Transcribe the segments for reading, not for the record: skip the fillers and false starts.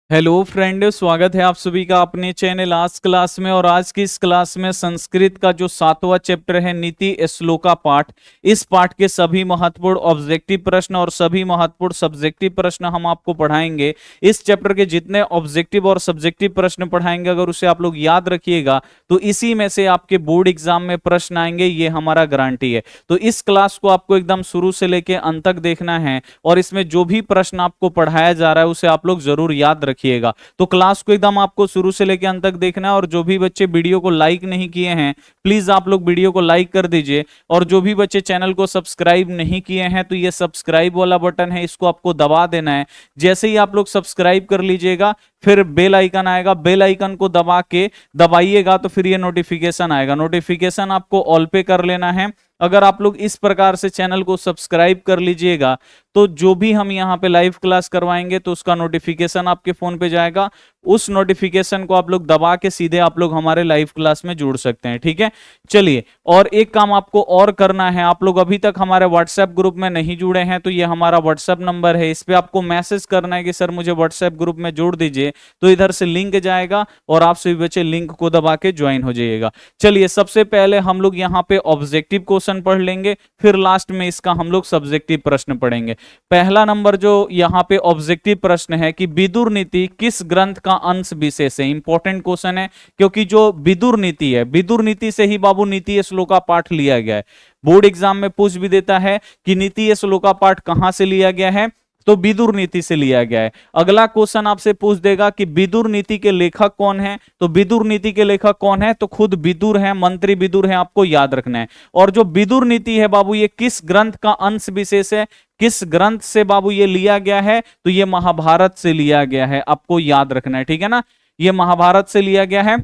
Hello friend, स्वागत है आप सभी का अपने चैनल आज क्लास में। और आज की इस क्लास में संस्कृत का जो 7वां चैप्टर है नीति श्लोका पाठ, इस पाठ के सभी महत्वपूर्ण ऑब्जेक्टिव प्रश्न और सभी महत्वपूर्ण सब्जेक्टिव प्रश्न हम आपको पढ़ाएंगे। इस चैप्टर के जितने ऑब्जेक्टिव और सब्जेक्टिव प्रश्न पढ़ाएंगे, अगर उसे आप लोग याद रखिएगा तो इसी में से आपके बोर्ड एग्जाम में प्रश्न आएंगे, ये हमारा गारंटी है। तो इस क्लास को आपको एकदम शुरू से लेकर अंत तक देखना है और इसमें जो भी प्रश्न आपको पढ़ाया जा रहा है उसे आप लोग जरूर याद रखिएगा। तो क्लास को एकदम आपको शुरू से लेकर अंत तक देखना है। और जो भी बच्चे वीडियो को लाइक नहीं किए हैं, प्लीज आप लोग वीडियो को लाइक कर दीजिए। और जो भी बच्चे चैनल को सब्सक्राइब नहीं किए हैं तो ये सब्सक्राइब वाला बटन है, इसको आपको दबा देना है। जैसे ही आप लोग सब्सक्राइब कर लीजिएगा फिर बेल आइकन आएगा, बेल आइकन को दबाइएगा तो फिर ये नोटिफिकेशन आएगा। नोटिफिकेशन आपको ऑल पे कर लेना है। अगर आप लोग इस प्रकार से चैनल को सब्सक्राइब कर लीजिएगा तो जो भी हम यहाँ पे लाइव क्लास करवाएंगे तो उसका नोटिफिकेशन आपके फोन पे जाएगा। उस नोटिफिकेशन को आप लोग दबा के सीधे आप लोग हमारे लाइव क्लास में जुड़ सकते हैं। ठीक है, चलिए। और एक काम आपको और करना है, आप लोग अभी तक हमारे व्हाट्सएप ग्रुप में नहीं जुड़े हैं तो ये हमारा व्हाट्सएप नंबर है, इस पे आपको मैसेज करना है कि सर मुझे व्हाट्सएप ग्रुप में जोड़ दीजिए। तो इधर से लिंक जाएगा और आप सभी बच्चे लिंक को दबा के ज्वाइन हो जाइएगा। चलिए, सबसे पहले हम लोग यहाँ पे ऑब्जेक्टिव क्वेश्चन पढ़ लेंगे, फिर लास्ट में इसका हम लोग सब्जेक्टिव प्रश्न पढ़ेंगे। पहला नंबर जो यहाँ पे ऑब्जेक्टिव प्रश्न है कि विदुर नीति किस ग्रंथ का अंश विशेष है। इंपॉर्टेंट क्वेश्चन है क्योंकि जो विदुर नीति है, विदुर नीति से ही बाबू नीति श्लोका पाठ लिया गया है। बोर्ड एग्जाम में पूछ भी देता है कि नीति श्लोका पाठ कहां से लिया गया है, तो विदुर नीति से लिया गया है। अगला क्वेश्चन आपसे पूछ देगा कि विदुर नीति के लेखक कौन है, तो विदुर नीति के लेखक कौन है, तो खुद विदुर है, मंत्री विदुर है, आपको याद रखना है। और जो विदुर नीति है बाबू, ये किस ग्रंथ का अंश विशेष है, किस ग्रंथ से बाबू ये लिया गया है, तो ये महाभारत से लिया गया है, आपको याद रखना है। ठीक है ना, ये महाभारत से लिया गया है।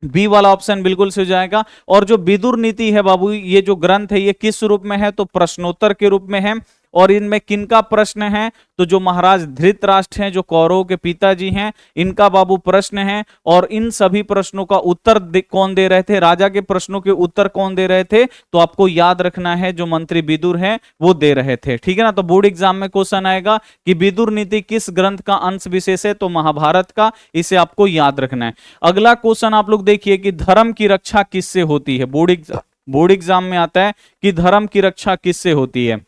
बी वाला ऑप्शन बिल्कुल से हो जाएगा। और जो विदुर नीति है बाबू, ये जो ग्रंथ है ये किस रूप में है, तो प्रश्नोत्तर के रूप में है। और इनमें किनका प्रश्न है, तो जो महाराज धृतराष्ट्र हैं, जो कौरवों के पिताजी हैं, इनका बाबू प्रश्न है। और इन सभी प्रश्नों का उत्तर कौन दे रहे थे, राजा के प्रश्नों के उत्तर कौन दे रहे थे, तो आपको याद रखना है जो मंत्री विदुर हैं वो दे रहे थे। ठीक है ना, तो बोर्ड एग्जाम में क्वेश्चन आएगा कि विदुर नीति किस ग्रंथ का अंश विशेष है, तो महाभारत का, इसे आपको याद रखना है। अगला क्वेश्चन आप लोग देखिए कि धर्म की रक्षा किससे होती है। बोर्ड एग्जाम में आता है कि धर्म की रक्षा किससे होती है,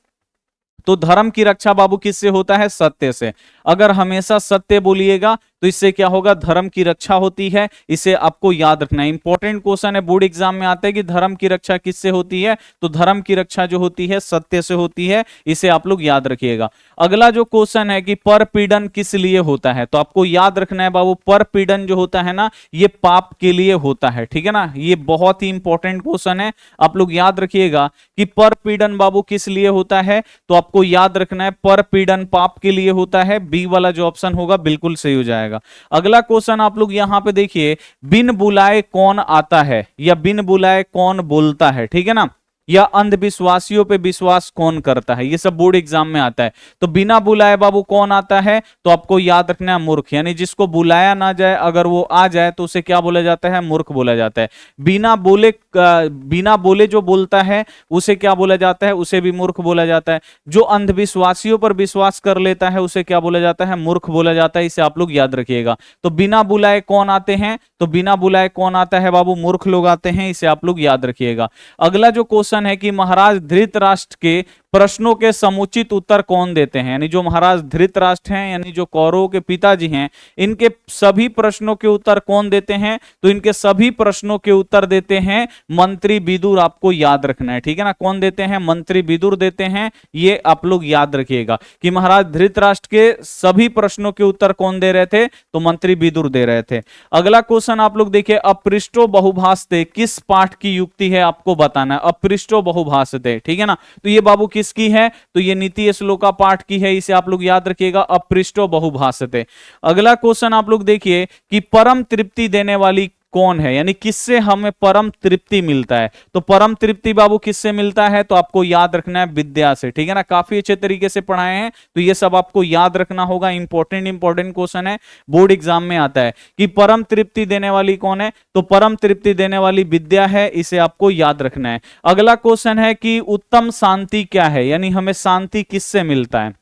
तो धर्म की रक्षा बाबू किससे होता है, सत्य से। अगर हमेशा सत्य बोलिएगा तो इससे क्या होगा, धर्म की रक्षा होती है, इसे आपको याद रखना है। इंपॉर्टेंट क्वेश्चन है, बोर्ड एग्जाम में आता है कि धर्म की रक्षा किससे होती है, तो धर्म की रक्षा जो होती है सत्य से होती है, इसे आप लोग याद रखिएगा। अगला जो क्वेश्चन है कि परपीड़न किस लिए होता है, तो आपको याद रखना है बाबू, परपीड़न जो होता है ना, ये पाप के लिए होता है। ठीक है ना, ये बहुत ही इंपॉर्टेंट क्वेश्चन है, आप लोग याद रखिएगा कि परपीड़न बाबू किस लिए होता है, तो आपको याद रखना है परपीड़न पाप के लिए होता है। बी वाला जो ऑप्शन होगा बिल्कुल सही हो जाएगा। अगला क्वेश्चन आप लोग यहां पे देखिए, बिन बुलाए कौन आता है या बिन बुलाए कौन बोलता है, ठीक है ना, या अंधविश्वासियों पे विश्वास कौन करता है, ये सब बोर्ड एग्जाम में आता है। तो बिना बुलाए बाबू कौन आता है, तो आपको याद रखना है मूर्ख, यानी जिसको बुलाया ना जाए अगर वो आ जाए तो उसे क्या बोला जाता है, मूर्ख बोला जाता है। बिना बोले जो बोलता है उसे क्या बोला जाता है, उसे भी मूर्ख बोला जाता है। जो अंधविश्वासियों पर विश्वास कर लेता है उसे क्या बोला जाता है, मूर्ख बोला जाता है, इसे आप लोग याद रखिएगा। तो बिना बुलाए कौन आते हैं, तो बिना बुलाए कौन आता है बाबू, मूर्ख लोग आते हैं, इसे आप लोग याद रखिएगा। अगला जो क्वेश्चन है कि महाराज धृतराष्ट्र के प्रश्नों के समुचित उत्तर कौन देते हैं, यानी जो महाराज धृतराष्ट्र हैं, यानी जो कौरवों के पिताजी हैं, इनके सभी प्रश्नों के उत्तर कौन देते हैं, तो इनके सभी प्रश्नों के उत्तर देते हैं मंत्री विदुर, आपको याद रखना है। ठीक है ना, कौन देते हैं, मंत्री विदुर देते हैं, ये आप लोग याद रखिएगा कि महाराज धृतराष्ट्र के सभी प्रश्नों के उत्तर कौन दे रहे थे, तो मंत्री विदुर दे रहे थे। अगला क्वेश्चन आप लोग देखिए, अपृष्टो बहुभाषते किस पाठ की युक्ति है, आपको बताना है। अपृष्टो बहुभाषते, ठीक है ना, तो ये बाबू किसकी है, तो ये नीति श्लोका पाठ की है, इसे आप लोग याद रखिएगा, अपृष्टो बहुभाषते। अगला क्वेश्चन आप लोग देखिए कि परम तृप्ति देने वाली कौन है, यानी किससे हमें परम तृप्ति मिलता है, तो परम तृप्ति बाबू किससे मिलता है, तो आपको याद रखना है विद्या से। ठीक है ना, काफी अच्छे तरीके से पढ़ाए हैं, तो ये सब आपको याद रखना होगा। इंपॉर्टेंट क्वेश्चन है, बोर्ड एग्जाम में आता है कि परम तृप्ति देने वाली कौन है, तो परम तृप्ति देने वाली विद्या है, इसे आपको याद रखना है। अगला क्वेश्चन है कि उत्तम शांति क्या है, यानी हमें शांति किससे मिलता है,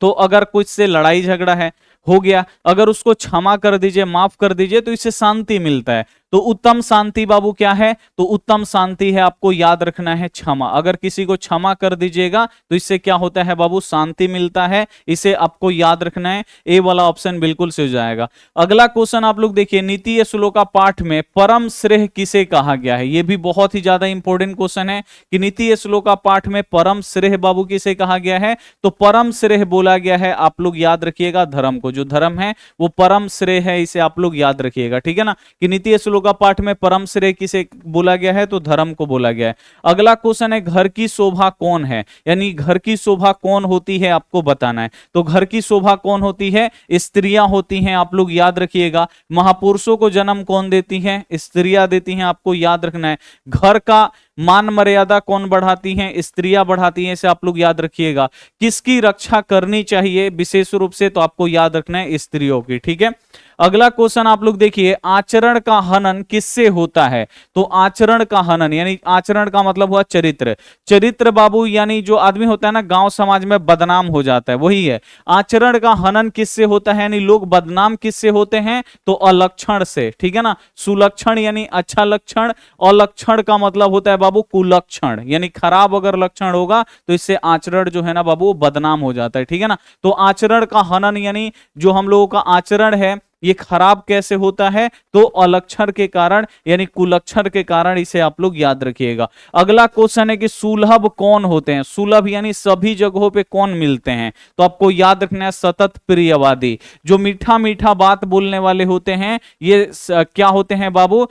तो अगर कुछ से लड़ाई झगड़ा है, हो गया। अगर उसको क्षमा कर दीजिए, माफ कर दीजिए, तो इससे शांति मिलता है। तो उत्तम शांति बाबू क्या है? तो उत्तम शांति है, आपको याद रखना है, क्षमा। अगर किसी को क्षमा कर दीजिएगा तो इससे क्या होता है बाबू? शांति मिलता है। इसे आपको याद रखना है। ए वाला ऑप्शन बिल्कुल से हो जाएगा। अगला क्वेश्चन आप लोग देखिए, नीति श्लोका पाठ में परम श्रेय किसे कहा गया है? यह भी बहुत ही ज्यादा इंपॉर्टेंट क्वेश्चन है कि नीति श्लोका पाठ में परम श्रेय बाबू किसे कहा गया है? तो परम श्रेय बोला गया है, आप लोग याद रखिएगा, धर्म को। जो धर्म है वो परम श्रेय है, इसे आप लोग याद रखिएगा, ठीक है ना। कि नीति श्लोका पाठ में परम श्रेय किसे बोला गया है? तो धर्म को बोला गया है। अगला क्वेश्चन है, घर की शोभा कौन है? यानी घर की शोभा कौन होती है, आपको बताना है। तो घर की शोभा कौन होती है? स्त्रियां होती हैं, आप लोग याद रखिएगा। महापुरुषों को जन्म कौन देती है? स्त्रियां देती हैं, आपको याद रखना है। घर का मान मर्यादा कौन बढ़ाती हैं? स्त्रियां बढ़ाती हैं, इसे आप लोग याद रखिएगा। किसकी रक्षा करनी चाहिए विशेष रूप से? तो आपको याद रखना है, स्त्रियों की, ठीक है। अगला क्वेश्चन आप लोग देखिए, आचरण का हनन किससे होता है? तो आचरण का हनन, यानी आचरण का मतलब हुआ चरित्र। चरित्र बाबू यानी जो आदमी होता है ना, गांव समाज में बदनाम हो जाता है, वही है। आचरण का हनन किससे होता है? यानी लोग बदनाम किससे होते हैं? तो अलक्षण से, ठीक है ना। सुलक्षण यानी अच्छा लक्षण, अलक्षण का मतलब होता है बाबू कुलक्षण, यानी खराब अगर लक्षण होगा तो इससे आचरण जो है ना बाबू बदनाम हो जाता है, ठीक है ना। तो आचरण का हनन यानी जो हम लोगों का आचरण है ये खराब कैसे होता है? तो अलक्षण के कारण यानी कुलक्षण के कारण, इसे आप लोग याद रखिएगा। अगला क्वेश्चन है कि सुलभ कौन होते हैं? सुलभ यानी सभी जगहों पे कौन मिलते हैं? तो आपको याद रखना है, सतत प्रियवादी। जो मीठा मीठा बात बोलने वाले होते हैं ये क्या होते हैं बाबू?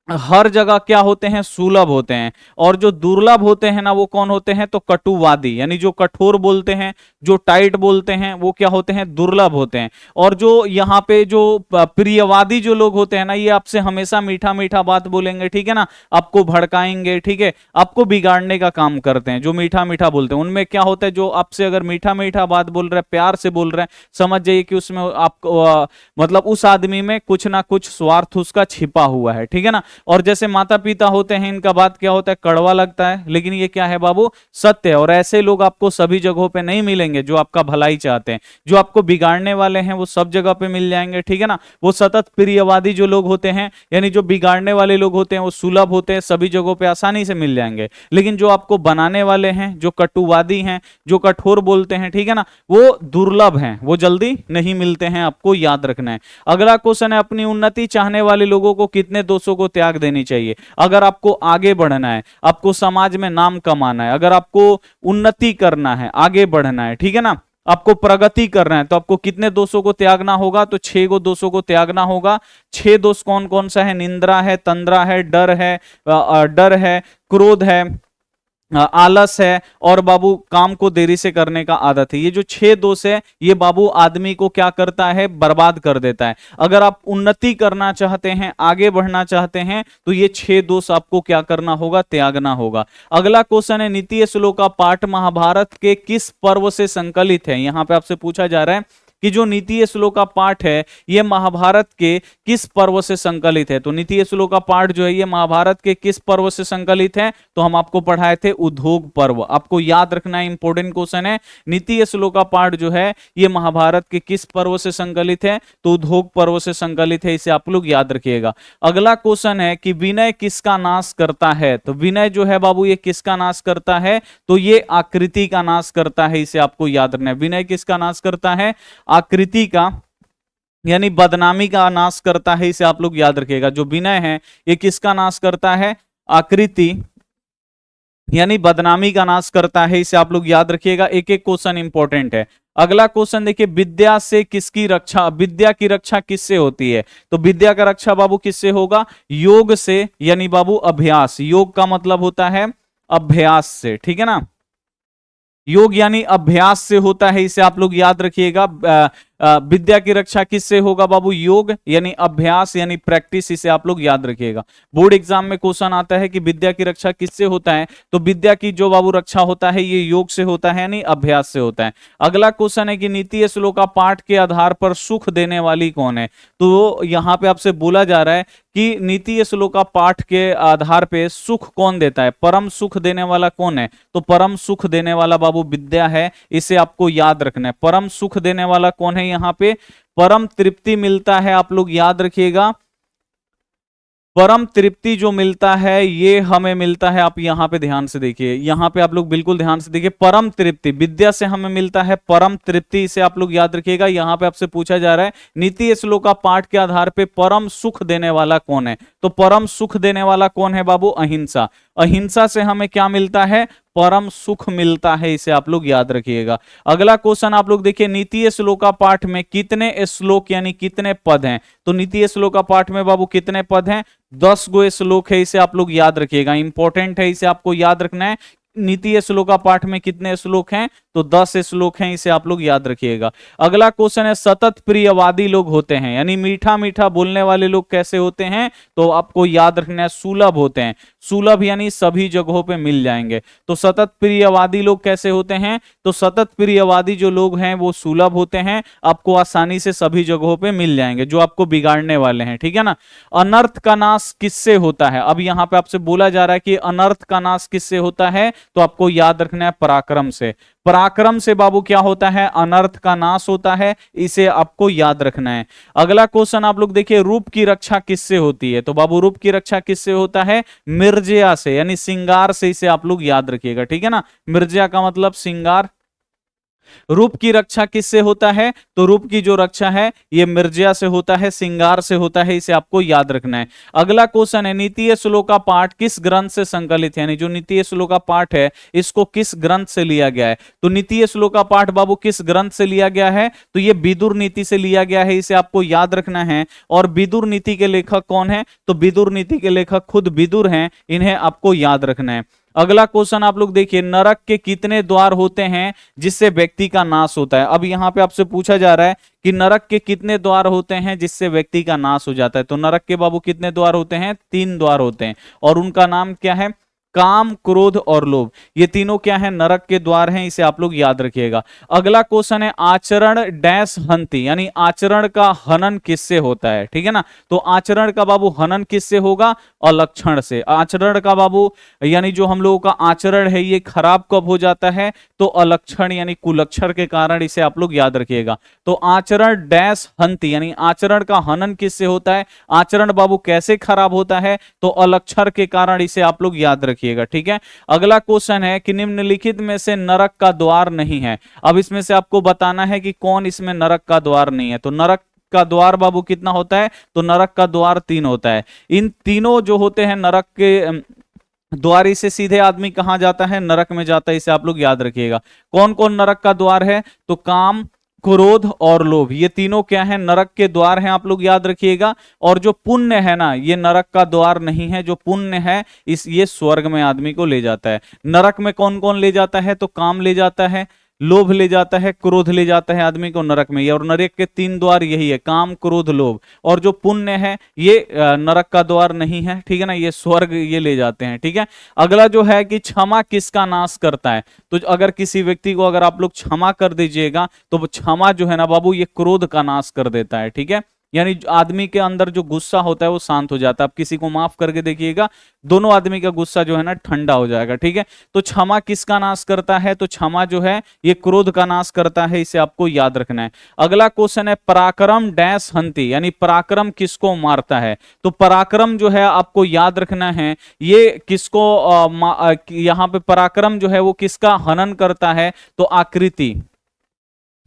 हर जगह क्या होते हैं? सुलभ होते हैं। और जो दुर्लभ होते हैं ना, वो कौन होते हैं? तो कटुवादी, यानी जो कठोर बोलते हैं, जो टाइट बोलते हैं, वो क्या होते हैं? दुर्लभ होते हैं। और जो यहाँ पे जो प्रियवादी जो लोग होते हैं ना, ये आपसे हमेशा मीठा मीठा बात बोलेंगे, ठीक है ना, आपको भड़काएंगे, ठीक है, आपको बिगाड़ने का काम करते हैं। जो मीठा मीठा बोलते हैं उनमें क्या होता है? जो आपसे अगर मीठा मीठा बात बोल रहे हैं, प्यार से बोल रहे हैं, समझ जाइए कि उसमें आपको मतलब उस आदमी में कुछ ना कुछ स्वार्थ उसका छिपा हुआ है, ठीक है ना। और जैसे माता पिता होते हैं, इनका बात क्या होता है? कड़वा लगता है, लेकिन ये क्या है बाबू? सत्य है। और ऐसे लोग आपको सभी जगहों पे नहीं मिलेंगे जो आपका भलाई चाहते हैं। जो आपको बिगाड़ने वाले हैं वो सब जगह पे मिल जाएंगे, ठीक है ना। वो सतत प्रियवादी जो लोग होते हैं, यानी जो बिगाड़ने वाले लोग होते हैं, वो सुलभ होते हैं, सभी जगहों पे आसानी से मिल जाएंगे। लेकिन जो आपको बनाने वाले हैं, जो कटुवादी हैं, जो कठोर बोलते हैं, ठीक है ना, वो दुर्लभ हैं, वो जल्दी नहीं मिलते हैं, आपको याद रखना है। अगला क्वेश्चन है, अपनी उन्नति चाहने वाले लोगों को कितने दोषों को त्याग देनी चाहिए? अगर आपको आगे बढ़ना है, आपको समाज में नाम कमाना है, अगर आपको उन्नति करना है, आगे बढ़ना है, ठीक है ना, आपको प्रगति करना है, तो आपको कितने दोषों को त्यागना होगा? तो 6 गो दोषों को त्यागना होगा। 6 दोष कौन कौन सा है? निंद्रा है, तंद्रा है, डर है, क्रोध है, आलस है, और बाबू काम को देरी से करने का आदत है। ये जो 6 दोष है, ये बाबू आदमी को क्या करता है? बर्बाद कर देता है। अगर आप उन्नति करना चाहते हैं, आगे बढ़ना चाहते हैं, तो ये 6 दोष आपको क्या करना होगा? त्यागना होगा। अगला क्वेश्चन है, नीति श्लोका पाठ महाभारत के किस पर्व से संकलित है? यहां पे आपसे पूछा जा रहा है कि जो नीति श्लोका पाठ है ये महाभारत के किस पर्व से संकलित है? तो नीति श्लोका पाठ जो है ये महाभारत के किस पर्व से संकलित है? तो हम आपको पढ़ाए थे उद्योग पर्व। आपको याद रखना है, इंपॉर्टेंट क्वेश्चन है। नीति श्लोका पाठ जो है ये महाभारत के किस पर्व से संकलित है? तो उद्योग पर्व से संकलित है, इसे आप लोग याद रखिएगा। अगला क्वेश्चन है कि विनय किसका नाश करता है? तो विनय जो है बाबू ये किसका नाश करता है? तो ये आकृति का नाश करता है, इसे आपको याद रखना है। विनय किसका नाश करता है? आकृति का, यानी बदनामी का नाश करता है, इसे आप लोग याद रखिएगा। जो विनय है ये किसका नाश करता है? आकृति यानी बदनामी का नाश करता है, इसे आप लोग याद रखिएगा। एक एक क्वेश्चन इंपॉर्टेंट है। अगला क्वेश्चन देखिए, विद्या से किसकी रक्षा? विद्या की रक्षा किससे होती है? तो विद्या का रक्षा बाबू किससे होगा? योग से, यानी बाबू अभ्यास। योग का मतलब होता है अभ्यास से, ठीक है ना। योग यानी अभ्यास से होता है, इसे आप लोग याद रखिएगा। विद्या की रक्षा किससे होगा बाबू? योग यानी अभ्यास यानी प्रैक्टिस, इसे आप लोग याद रखिएगा। बोर्ड एग्जाम में क्वेश्चन आता है कि विद्या की रक्षा किससे होता है? तो विद्या की जो बाबू रक्षा होता है ये योग से होता है, यानी अभ्यास से होता है। अगला क्वेश्चन है कि नीति श्लोका पाठ के आधार पर सुख देने वाली कौन है? तो यहां पे आपसे बोला जा रहा है कि नीति श्लोका पाठ के आधार पे सुख कौन देता है? परम सुख देने वाला कौन है? तो परम सुख देने वाला बाबू विद्या है, इसे आपको याद रखना है। परम सुख देने वाला कौन है यहाँ पे परम तृप्ति मिलता है, आप लोग याद रखिएगा। परम तृप्ति जो मिलता है ये हमें मिलता है, आप यहां पे ध्यान से देखिए, यहां पे आप लोग बिल्कुल ध्यान से देखिए, परम तृप्ति विद्या से हमें मिलता है परम तृप्ति, इसे आप लोग याद रखिएगा। यहां पे आपसे पूछा जा रहा है नीति श्लोका पाठ के आधार पे परम सुख देने वाला कौन है, तो परम सुख देने वाला कौन है बाबू, अहिंसा। अहिंसा से हमें क्या मिलता है, परम सुख मिलता है, इसे आप लोग याद रखिएगा। अगला क्वेश्चन आप लोग देखिए, नीति श्लोका पाठ में कितने श्लोक यानी कितने पद हैं, तो नीति श्लोका पाठ में बाबू कितने पद हैं, 10 गो श्लोक है, इसे आप लोग याद रखिएगा, इंपॉर्टेंट है, इसे आपको याद रखना है। नीति श्लोका पाठ में कितने श्लोक हैं, तो 10 श्लोक हैं, इसे आप लोग याद रखिएगा। अगला क्वेश्चन है, सतत प्रियवादी लोग होते हैं, यानी मीठा मीठा बोलने वाले लोग कैसे होते हैं, तो आपको याद रखना है सुलभ होते हैं। सुलभ यानी सभी जगहों पे मिल जाएंगे। तो सतत प्रियवादी लोग कैसे होते हैं, तो सतत प्रियवादी जो लोग हैं वो सुलभ होते हैं, आपको आसानी से सभी जगहों पे मिल जाएंगे, जो आपको बिगाड़ने वाले हैं, ठीक है ना। अनर्थ का नाश किससे होता है, अब यहां पे आपसे बोला जा रहा है कि अनर्थ का नाश किससे होता है, तो आपको याद रखना है पराक्रम से। पराक्रम से बाबू क्या होता है, अनर्थ का नाश होता है, इसे आपको याद रखना है। अगला क्वेश्चन आप लोग देखिए, रूप की रक्षा किससे होती है, तो बाबू रूप की रक्षा किससे होता है, मिर्जया से, यानी श्रृंगार से, इसे आप लोग याद रखिएगा, ठीक है ना। मिर्जया का मतलब श्रृंगार। रूप की रक्षा किससे होता है, तो रूप की जो रक्षा है ये मिर्जया से होता है, श्रृंगार से होता है, इसे आपको याद रखना है। अगला क्वेश्चन है, नीति श्लोका पाठ किस ग्रंथ से संकलित है, यानी जो नीति श्लोका पाठ है इसको किस ग्रंथ से लिया गया है, तो नीति श्लोका पाठ बाबू किस ग्रंथ से लिया गया है, तो ये विदुर नीति से लिया गया है, इसे आपको याद रखना है। और विदुर नीति के लेखक कौन है, तो विदुर नीति के लेखक खुद विदुर हैं, इन्हें आपको याद रखना है। अगला क्वेश्चन आप लोग देखिए, नरक के कितने द्वार होते हैं जिससे व्यक्ति का नाश होता है, अब यहां पे आपसे पूछा जा रहा है कि नरक के कितने द्वार होते हैं जिससे व्यक्ति का नाश हो जाता है, तो नरक के बाबू कितने द्वार होते हैं, 3 द्वार होते हैं, और उनका नाम क्या है, काम, क्रोध और लोभ, ये तीनों क्या है, नरक के द्वार हैं, इसे आप लोग याद रखिएगा। अगला क्वेश्चन है, आचरण डैश हंति, यानी आचरण का हनन किससे होता है, ठीक है ना। तो आचरण का बाबू हनन किससे होगा, अलक्षण से। आचरण का बाबू यानी जो हम लोगों का आचरण है ये खराब कब हो जाता है, तो अलक्षण यानी कुलक्षण के कारण, इसे आप लोग याद रखिएगा। तो आचरण डैश हंति, यानी आचरण का हनन किससे होता है, आचरण बाबू कैसे खराब होता है, तो अलक्षण के कारण, इसे आप लोग याद रखिएगा, ठीक है। अगला क्वेश्चन है कि निम्नलिखित में से नरक का द्वार नहीं है, अब इसमें से आपको बताना है कि कौन इसमें नरक का द्वार नहीं है, तो नरक का द्वार बाबू कितना होता है, तो नरक का द्वार 3 होता है। इन तीनों जो होते हैं नरक के द्वार से सीधे आदमी कहां जाता है, नरक में जाता है, इसे आप लोग याद रखिएगा। कौन कौन नरक का द्वार है, तो काम, क्रोध और लोभ, ये तीनों क्या है, नरक के द्वार हैं, आप लोग याद रखिएगा। और जो पुण्य है ना, ये नरक का द्वार नहीं है, जो पुण्य है ये स्वर्ग में आदमी को ले जाता है। नरक में कौन कौन ले जाता है, तो काम ले जाता है, लोभ ले जाता है, क्रोध ले जाता है आदमी को नरक में, और नरक के 3 द्वार यही है, काम, क्रोध, लोभ। और जो पुण्य है ये नरक का द्वार नहीं है, ठीक है ना, ये स्वर्ग ये ले जाते हैं, ठीक है। अगला जो है कि क्षमा किसका नाश करता है, तो अगर किसी व्यक्ति को अगर आप लोग क्षमा कर दीजिएगा तो क्षमा जो है ना बाबू ये क्रोध का नाश कर देता है, ठीक है। यानी आदमी के अंदर जो गुस्सा होता है वो शांत हो जाता है। आप किसी को माफ करके देखिएगा, दोनों आदमी का गुस्सा जो है ना ठंडा हो जाएगा, ठीक है। तो क्षमा किसका नाश करता है, तो क्षमा जो है ये क्रोध का नाश करता है, इसे आपको याद रखना है। अगला क्वेश्चन है, पराक्रम डैश हंति, यानी पराक्रम किसको मारता है, तो पराक्रम जो है आपको याद रखना है, ये किसको यहां पे पराक्रम जो है वो किसका हनन करता है, तो आकृति,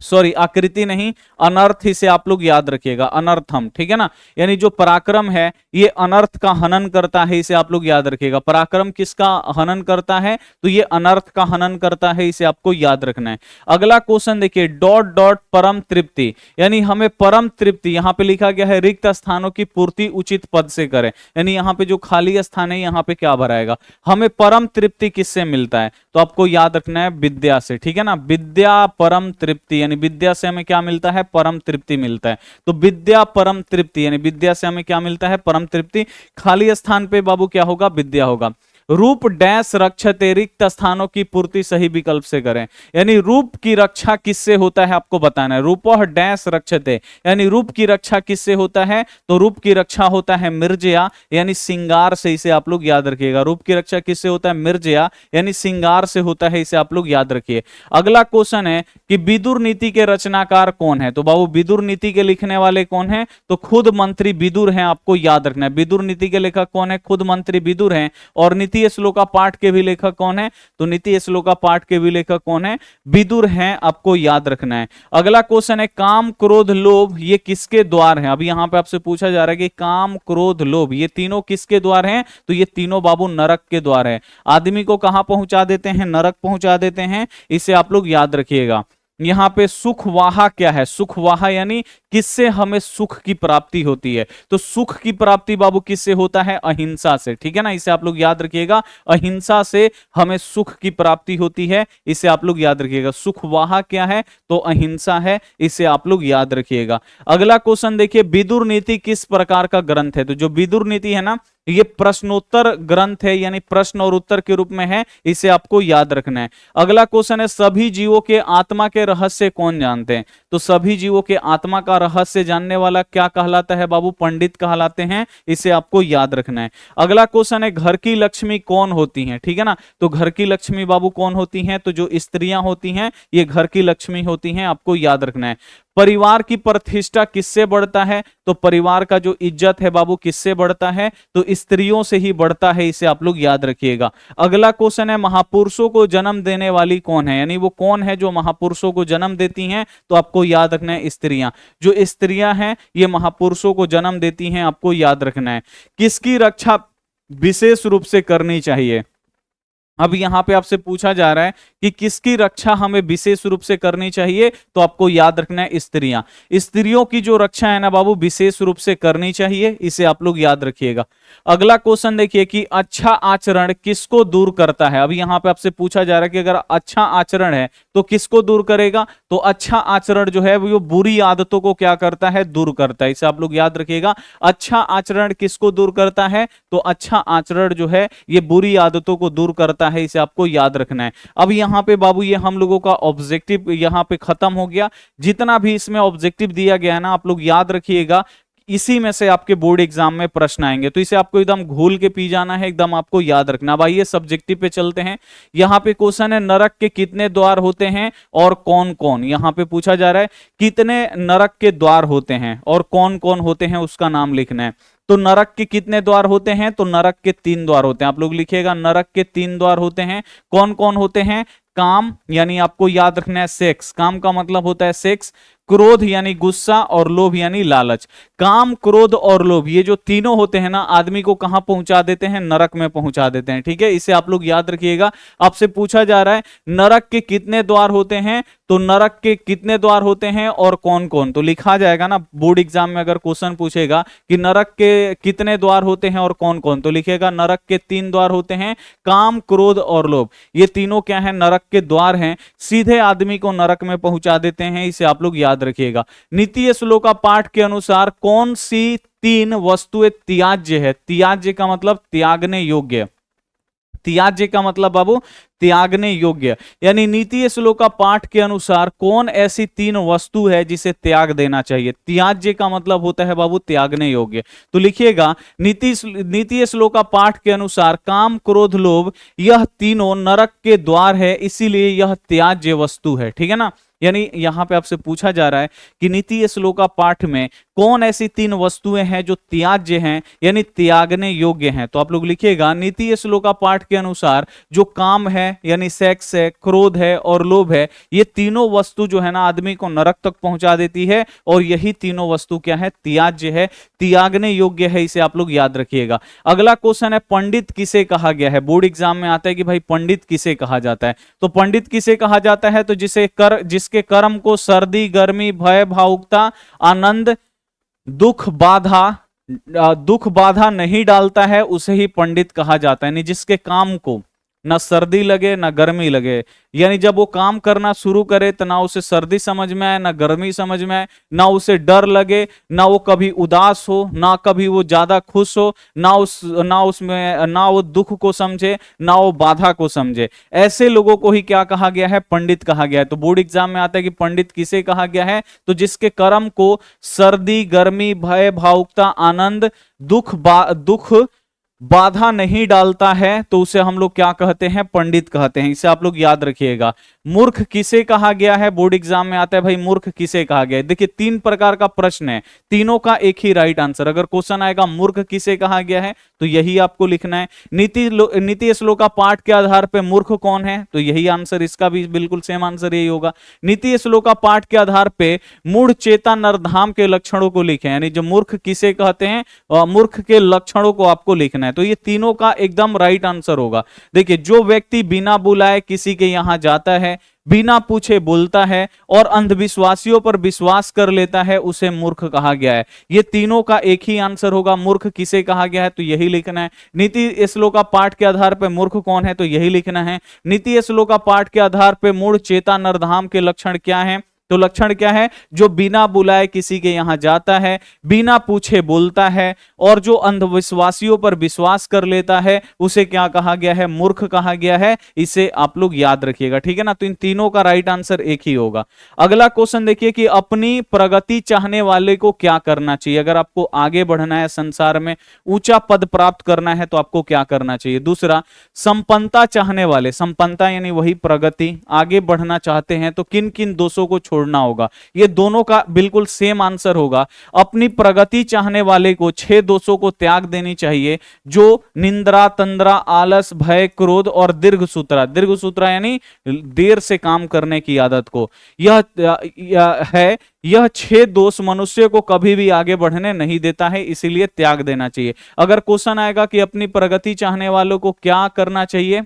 सॉरी आकृति नहीं, अनर्थ, इसे आप लोग याद रखिएगा, अनर्थम, ठीक है ना। यानी जो पराक्रम है ये अनर्थ का हनन करता है, इसे आप लोग याद रखिएगा। पराक्रम किसका हनन करता है, तो ये अनर्थ का हनन करता है, इसे आपको याद रखना है। अगला क्वेश्चन देखिए, डॉट डॉट परम तृप्ति, यानी हमें परम तृप्ति, यहां पे लिखा गया है रिक्त स्थानों की पूर्ति उचित पद से करें, यानी यहाँ पे जो खाली स्थान है यहाँ पे क्या भराएगा, हमें परम तृप्ति किससे मिलता है, तो आपको याद रखना है विद्या से, ठीक है ना। विद्या परम तृप्ति, यानी विद्या से हमें क्या मिलता है, परम तृप्ति मिलता है। तो विद्या परम तृप्ति, यानी विद्या से हमें क्या मिलता है, परम तृप्ति। खाली स्थान पे बाबू क्या होगा, विद्या होगा। रूप डैश रक्षते, रिक्त स्थानों की पूर्ति सही विकल्प से करें। यानी रूप की रक्षा किससे होता है आपको बताना है। रूपः डैश रक्षते, यानी रूप की रक्षा किससे होता है, तो रूप की रक्षा होता है मिर्जया यानी श्रृंगार से। इसे आप लोग याद रखिएगा, रूप की रक्षा किससे होता है, मिर्जया यानी श्रृंगार से होता है, इसे आप लोग याद रखिए। अगला क्वेश्चन है कि विदुर नीति के रचनाकार कौन है, तो बाबू विदुर नीति के लिखने वाले कौन है, तो खुद मंत्री विदुर हैं, आपको याद रखना है। विदुर नीति के लेखक कौन है, खुद मंत्री विदुर हैं। और नीति श्लोका पाठ के भी लेखक कौन है, तो नीति श्लोका पाठ के भी लेखक कौन है, विदुर हैं, आपको याद रखना है। अगला क्वेश्चन है काम क्रोध लोभ ये किसके द्वार हैं। अभी यहां पे आपसे पूछा जा रहा है कि काम क्रोध लोभ ये तीनों किसके द्वार हैं, तो ये तीनों बाबू नरक के द्वार है। आदमी को कहां पहुंचा देते हैं, नरक पहुंचा देते हैं, इसे आप लोग याद रखिएगा। यहां पे सुखवाहा क्या है, सुखवाहा यानी किससे हमें सुख की प्राप्ति होती है, तो सुख की प्राप्ति बाबू किससे होता है, अहिंसा से, ठीक है ना, इसे आप लोग याद रखिएगा। अहिंसा से हमें सुख की प्राप्ति होती है, इसे आप लोग याद रखिएगा। सुखवाहा क्या है, तो अहिंसा है, इसे आप लोग याद रखिएगा। अगला क्वेश्चन देखिए, विदुर नीति किस प्रकार का ग्रंथ है, तो जो विदुर नीति है ना ये प्रश्नोत्तर ग्रंथ है, यानी प्रश्न और उत्तर के रूप में है, इसे आपको याद रखना है। अगला क्वेश्चन है सभी जीवों के आत्मा के रहस्य कौन जानते हैं, तो सभी जीवों के आत्मा का रहस्य जानने वाला क्या कहलाता है बाबू, पंडित कहलाते हैं, इसे आपको याद रखना है। अगला क्वेश्चन है घर की लक्ष्मी कौन होती हैं, ठीक है ना, तो घर की लक्ष्मी बाबू कौन होती हैं, तो जो स्त्रियां होती हैं ये घर की लक्ष्मी होती हैं, आपको याद रखना है। परिवार की प्रतिष्ठा किससे बढ़ता है, तो परिवार का जो इज्जत है बाबू किससे बढ़ता है, तो स्त्रियों से ही बढ़ता है, इसे आप लोग याद रखिएगा। अगला क्वेश्चन है महापुरुषों को जन्म देने वाली कौन है, यानी वो कौन है जो महापुरुषों को जन्म देती हैं, तो आपको याद रखना है स्त्रियां। जो स्त्रियां हैं ये महापुरुषों को जन्म देती हैं, आपको याद रखना है। किसकी रक्षा विशेष रूप से करनी चाहिए, अब यहां पे आपसे पूछा जा रहा है कि किसकी रक्षा हमें विशेष रूप से करनी चाहिए, तो आपको याद रखना है स्त्रियां। स्त्रियों की जो रक्षा है ना बाबू विशेष रूप से करनी चाहिए, इसे आप लोग याद रखिएगा। अगला क्वेश्चन देखिए कि अच्छा आचरण किसको दूर करता है। अभी यहां पे आपसे पूछा जा रहा है कि अगर अच्छा आचरण है तो किसको दूर करेगा, तो अच्छा आचरण जो है वो बुरी आदतों को क्या करता है, दूर करता है, इसे आप लोग याद रखिएगा। अच्छा आचरण किसको दूर करता है, तो अच्छा आचरण जो है ये बुरी आदतों को दूर करता है, इसे आपको याद रखना है। अब यहां पे बाबू ये हम लोगों का ऑब्जेक्टिव यहां पे खत्म हो गया। जितना भी इसमें ऑब्जेक्टिव दिया गया है ना आप लोग याद रखिएगा, इसी में से आपके बोर्ड एग्जाम में प्रश्न आएंगे, तो इसे आपको एकदम घोल के पी जाना है, एकदम आपको याद रखना। अब आइए सब्जेक्टिव पे चलते हैं। यहां पे क्वेश्चन है नरक के कितने द्वार होते हैं और कौन कौन, यहां पे पूछा जा रहा है कितने नरक के द्वार होते हैं और कौन कौन होते हैं उसका नाम लिखना है। तो नरक के कितने द्वार होते हैं, तो नरक के 3 द्वार होते हैं, आप लोग लिखिएगा नरक के 3 द्वार होते हैं। कौन कौन होते हैं, काम यानी आपको याद रखना है सेक्स, काम का मतलब होता है सेक्स, क्रोध यानी गुस्सा और लोभ यानी लालच। काम क्रोध और लोभ ये जो तीनों होते हैं ना आदमी को कहां पहुंचा देते हैं, नरक में पहुंचा देते हैं, ठीक है, इसे आप लोग याद रखिएगा। आपसे पूछा जा रहा है नरक के कितने द्वार होते हैं, तो नरक के कितने द्वार होते हैं और कौन कौन, तो लिखा जाएगा ना बोर्ड एग्जाम में अगर क्वेश्चन पूछेगा कि नरक के कितने द्वार होते हैं और कौन कौन, तो लिखेगा नरक के 3 द्वार होते हैं, काम क्रोध और लोभ, ये तीनों क्या है, नरक के द्वार हैं, सीधे आदमी को नरक में पहुंचा देते हैं, इसे आप लोग याद रखिएगा। नीति श्लोका पाठ के अनुसार कौन सी 3 वस्तुएं त्याज्य है, त्याज्य का मतलब त्यागने योग्य, त्याज्य का मतलब बाबू त्यागने योग्य, यानी नीति श्लोका पाठ के अनुसार कौन ऐसी 3 वस्तु है जिसे त्याग देना चाहिए। त्याज्य का मतलब होता है बाबू त्यागने योग्य, तो लिखिएगा नीति श्लोका पाठ के अनुसार काम क्रोध लोभ यह तीनों नरक के द्वार है, इसीलिए यह त्याज्य वस्तु है, ठीक है ना। यानी यहां पे आपसे पूछा जा रहा है कि नीति श्लोका पाठ में कौन ऐसी 3 वस्तुएं हैं जो त्याज्य हैं यानी त्यागने योग्य हैं, तो आप लोग लिखिएगा नीति श्लोका पाठ के अनुसार जो काम है यानी सेक्स है, क्रोध है और लोभ है, ये तीनों वस्तु जो है ना आदमी को नरक तक पहुंचा देती है, और यही तीनों वस्तु क्या है, त्याज्य है, त्यागने योग्य है, इसे आप लोग याद रखिएगा। अगला क्वेश्चन है पंडित किसे कहा गया है, बोर्ड एग्जाम में आता है कि भाई पंडित किसे कहा जाता है, तो पंडित किसे कहा जाता है, तो जिसके कर्म को सर्दी गर्मी भय भावुकता आनंद दुख बाधा नहीं डालता है उसे ही पंडित कहा जाता है, यानी जिसके काम को ना सर्दी लगे ना गर्मी लगे। यानी जब वो काम करना शुरू करे तो ना उसे सर्दी समझ में आए ना गर्मी समझ में आए, ना उसे डर लगे, ना वो कभी उदास हो, ना कभी वो ज्यादा खुश हो, ना उसमें ना वो दुख को समझे ना वो बाधा को समझे। ऐसे लोगों को ही क्या कहा गया है? पंडित कहा गया है। तो बोर्ड एग्जाम में आता है कि पंडित किसे कहा गया है? तो जिसके कर्म को सर्दी गर्मी भय भावुकता आनंद दुख बाधा नहीं डालता है तो उसे हम लोग क्या कहते हैं? पंडित कहते हैं। इसे आप लोग याद रखिएगा। मूर्ख किसे कहा गया है? बोर्ड एग्जाम में आता है भाई मूर्ख किसे कहा गया है। देखिए 3 प्रकार का प्रश्न है, तीनों का एक ही राइट आंसर। अगर क्वेश्चन आएगा मूर्ख किसे कहा गया है तो यही आपको लिखना है। नीति श्लोका पाठ के आधार पर मूर्ख कौन है? तो यही आंसर, इसका भी बिल्कुल सेम आंसर यही होगा। नीति श्लोका पाठ के आधार पर मूढ़ चेता नरधाम के लक्षणों को लिखें, यानी जो मूर्ख किसे कहते हैं मूर्ख के लक्षणों को आपको लिखना है। तो ये तीनों का एकदम राइट आंसर होगा। देखिए जो व्यक्ति बिना बुलाए किसी के यहां जाता है, बिना पूछे बोलता है और अंधविश्वासियों पर विश्वास कर लेता है, उसे मूर्ख कहा गया है। ये तीनों का एक ही आंसर होगा। मूर्ख किसे कहा गया है तो यही लिखना है। नीति श्लोका पाठ के आधार पर मूर्ख कौन है तो यही लिखना है। नीति श्लोका पाठ के आधार पर मूढ़ चेता नरधाम के लक्षण क्या है? तो लक्षण क्या है? जो बिना बुलाए किसी के यहां जाता है, बिना पूछे बोलता है और जो अंधविश्वासियों पर विश्वास कर लेता है, उसे क्या कहा गया है? मूर्ख कहा गया है। इसे आप लोग याद रखिएगा, ठीक है ना। तो इन तीनों का राइट आंसर एक ही होगा। अगला क्वेश्चन देखिए कि अपनी प्रगति चाहने वाले को क्या करना चाहिए? अगर आपको आगे बढ़ना है, संसार में ऊंचा पद प्राप्त करना है तो आपको क्या करना चाहिए? दूसरा, संपन्नता चाहने वाले, संपन्नता यानी वही प्रगति, आगे बढ़ना चाहते हैं तो किन किन दोषों को छोड़ना होगा? ये दोनों का बिल्कुल सेम आंसर होगा। अपनी प्रगति चाहने वाले को 6 दोषों को त्याग देनी चाहिए, जो निंद्रा तंद्रा आलस भय क्रोध और दीर्घ सूत्रा यानी देर से काम करने की आदत को, यह 6 दोष मनुष्य को कभी भी आगे बढ़ने नहीं देता है, इसीलिए त्याग देना चाहिए। अगर क्वेश्चन आएगा कि अपनी प्रगति चाहने वालों को क्या करना चाहिए,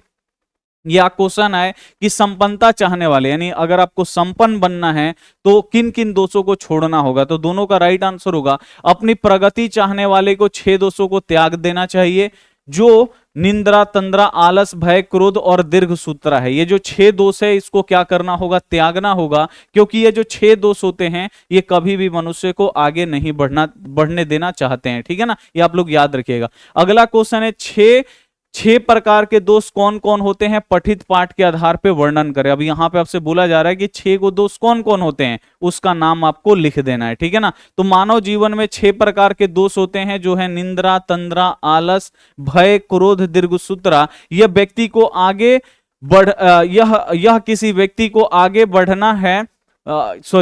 या क्वेश्चन है कि संपन्नता चाहने वाले यानी अगर आपको संपन्न बनना है तो किन किन दोषों को छोड़ना होगा, तो दोनों का राइट आंसर होगा अपनी प्रगति चाहने वाले को 6 दोषों को त्याग देना चाहिए, जो निंद्रा तंद्रा आलस भय क्रोध और दीर्घ सूत्रा है। ये जो 6 दोष है इसको क्या करना होगा? त्यागना होगा, क्योंकि ये जो 6 दोष होते हैं ये कभी भी मनुष्य को आगे नहीं बढ़ने देना चाहते हैं, ठीक है ना। ये आप लोग याद रखिएगा। अगला क्वेश्चन है 6 प्रकार के दोष कौन कौन होते हैं? पठित पाठ के आधार पे वर्णन करें। अब यहां पे आपसे बोला जा रहा है कि 6 को दोष कौन कौन होते हैं, उसका नाम आपको लिख देना है, ठीक है ना। तो मानव जीवन में 6 प्रकार के दोष होते हैं, जो है निंद्रा तंद्रा आलस भय क्रोध दीर्घ सूत्रा। यह व्यक्ति को आगे यह किसी व्यक्ति को आगे बढ़ना है,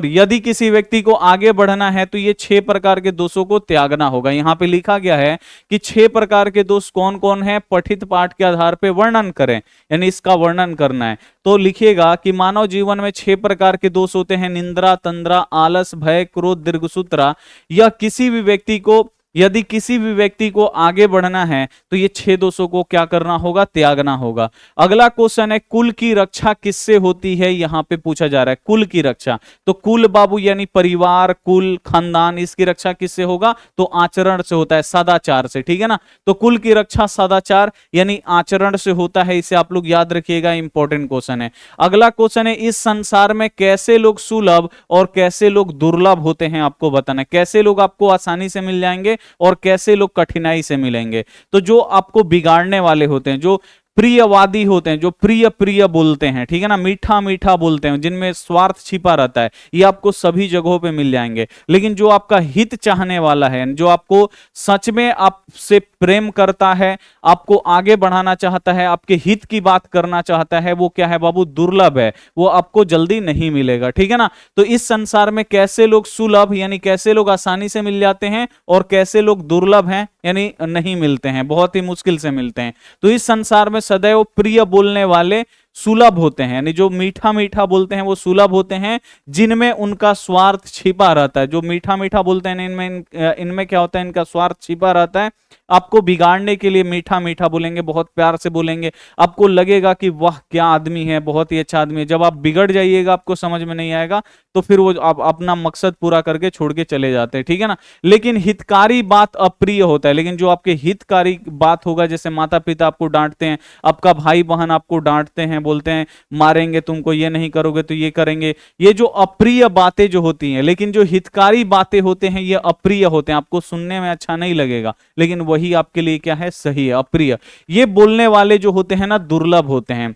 यदि किसी व्यक्ति को आगे बढ़ना है तो ये 6 प्रकार के दोषों को त्यागना होगा। यहां पे लिखा गया है कि 6 प्रकार के दोष कौन कौन है, पठित पाठ के आधार पे वर्णन करें, यानी इसका वर्णन करना है। तो लिखिएगा कि मानव जीवन में 6 प्रकार के दोष होते हैं, निंद्रा तंद्रा आलस भय क्रोध दीर्घ सूत्रा। यह किसी भी व्यक्ति को, यदि किसी भी व्यक्ति को आगे बढ़ना है तो ये 6 दोषों को क्या करना होगा? त्यागना होगा। अगला क्वेश्चन है कुल की रक्षा किससे होती है? यहां पे पूछा जा रहा है कुल की रक्षा। तो कुल बाबू यानी परिवार कुल खानदान, इसकी रक्षा किससे होगा? तो आचरण से होता है, सदाचार से, ठीक है ना। तो कुल की रक्षा सदाचार यानी आचरण से होता है, इसे आप लोग याद रखिएगा, इंपॉर्टेंट क्वेश्चन है। अगला क्वेश्चन है इस संसार में कैसे लोग सुलभ और कैसे लोग दुर्लभ होते हैं, आपको बताना है। कैसे लोग आपको आसानी से मिल जाएंगे और कैसे लोग कठिनाई से मिलेंगे। तो जो आपको बिगाड़ने वाले होते हैं, जो प्रियवादी होते हैं, जो प्रिय प्रिय बोलते हैं, ठीक है ना, मीठा मीठा बोलते हैं, जिनमें स्वार्थ छिपा रहता है, ये आपको सभी जगहों पे मिल जाएंगे। लेकिन जो आपका हित चाहने वाला है, जो आपको सच में आपसे प्रेम करता है, आपको आगे बढ़ाना चाहता है, आपके हित की बात करना चाहता है, वो क्या है बाबू? दुर्लभ है, वो आपको जल्दी नहीं मिलेगा, ठीक है ना। तो इस संसार में कैसे लोग सुलभ यानी कैसे लोग आसानी से मिल जाते हैं और कैसे लोग दुर्लभ हैं यानी नहीं मिलते हैं, बहुत ही मुश्किल से मिलते हैं। तो इस संसार में सदैव प्रिय बोलने वाले सुलभ होते हैं, यानी जो मीठा मीठा बोलते हैं वो सुलभ होते हैं, जिनमें उनका स्वार्थ छिपा रहता है। जो मीठा मीठा बोलते हैं इनमें क्या होता है, इनका स्वार्थ छिपा रहता है। आपको बिगाड़ने के लिए मीठा मीठा बोलेंगे, बहुत प्यार से बोलेंगे, आपको लगेगा कि वाह क्या आदमी है, बहुत ही अच्छा आदमी है। जब आप बिगड़ जाइएगा, आपको समझ में नहीं आएगा, तो फिर वो आप अपना मकसद पूरा करके छोड़ के चले जाते हैं, ठीक है ना। लेकिन हितकारी बात अप्रिय होता है। लेकिन जो आपके हितकारी बात होगा, जैसे माता पिता आपको डांटते हैं, आपका भाई बहन आपको डांटते हैं, बोलते हैं मारेंगे तुमको, ये नहीं करोगे तो ये करेंगे, ये जो अप्रिय बातें जो होती हैं। लेकिन जो हितकारी बातें होते हैं ये अप्रिय होते हैं, आपको सुनने में अच्छा नहीं लगेगा, लेकिन वही आपके लिए क्या है, सही है, अप्रिय। ये बोलने वाले जो होते हैं ना, दुर्लभ होते हैं।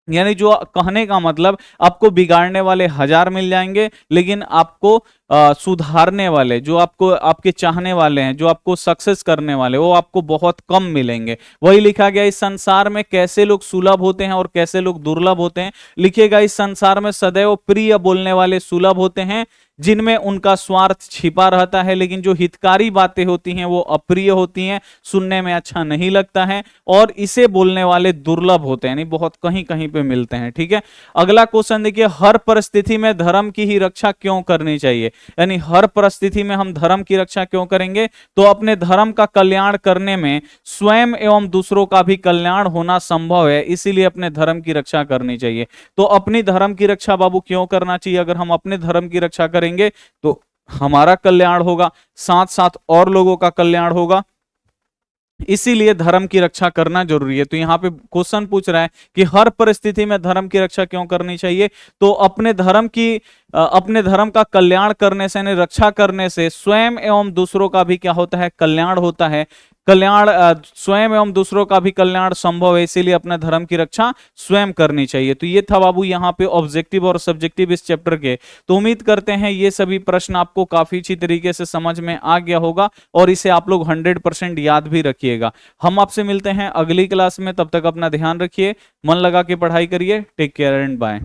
यानी जो कहने का मतलब, आपको बिगाड़ने वाले 1000 मिल जाएंगे, लेकिन आपको सुधारने वाले, जो आपको आपके चाहने वाले हैं, जो आपको सक्सेस करने वाले, वो आपको बहुत कम मिलेंगे। वही लिखा गया, इस संसार में कैसे लोग सुलभ होते हैं और कैसे लोग दुर्लभ होते हैं। लिखिएगा, इस संसार में सदैव प्रिय बोलने वाले सुलभ होते हैं, जिनमें उनका स्वार्थ छिपा रहता है। लेकिन जो हितकारी बातें होती हैं वो अप्रिय होती हैं, सुनने में अच्छा नहीं लगता है, और इसे बोलने वाले दुर्लभ होते हैं, यानी बहुत कहीं कहीं पे मिलते हैं, ठीक है। अगला क्वेश्चन देखिए, हर परिस्थिति में धर्म की ही रक्षा क्यों करनी चाहिए। यानी हर परिस्थिति में हम धर्म की रक्षा क्यों करेंगे, तो अपने धर्म का कल्याण करने में स्वयं एवं दूसरों का भी कल्याण होना संभव है, इसीलिए अपने धर्म की रक्षा करनी चाहिए। तो अपनी धर्म की रक्षा बाबू क्यों करना चाहिए, अगर हम अपने धर्म की रक्षा करेंगे तो हमारा कल्याण होगा, साथ साथ और लोगों का कल्याण होगा, इसीलिए धर्म की रक्षा करना जरूरी है। तो यहां पे क्वेश्चन पूछ रहा है कि हर परिस्थिति में धर्म की रक्षा क्यों करनी चाहिए, तो अपने धर्म का कल्याण करने से, यानी रक्षा करने से स्वयं एवं दूसरों का भी क्या होता है, कल्याण होता है। स्वयं एवं दूसरों का भी कल्याण संभव है, इसीलिए अपने धर्म की रक्षा स्वयं करनी चाहिए। तो ये था बाबू यहाँ पे ऑब्जेक्टिव और सब्जेक्टिव इस चैप्टर के। तो उम्मीद करते हैं ये सभी प्रश्न आपको काफी अच्छी तरीके से समझ में आ गया होगा, और इसे आप लोग 100% याद भी रखिएगा। हम आपसे मिलते हैं अगली क्लास में, तब तक अपना ध्यान रखिए, मन लगा के पढ़ाई करिए। Take care and bye.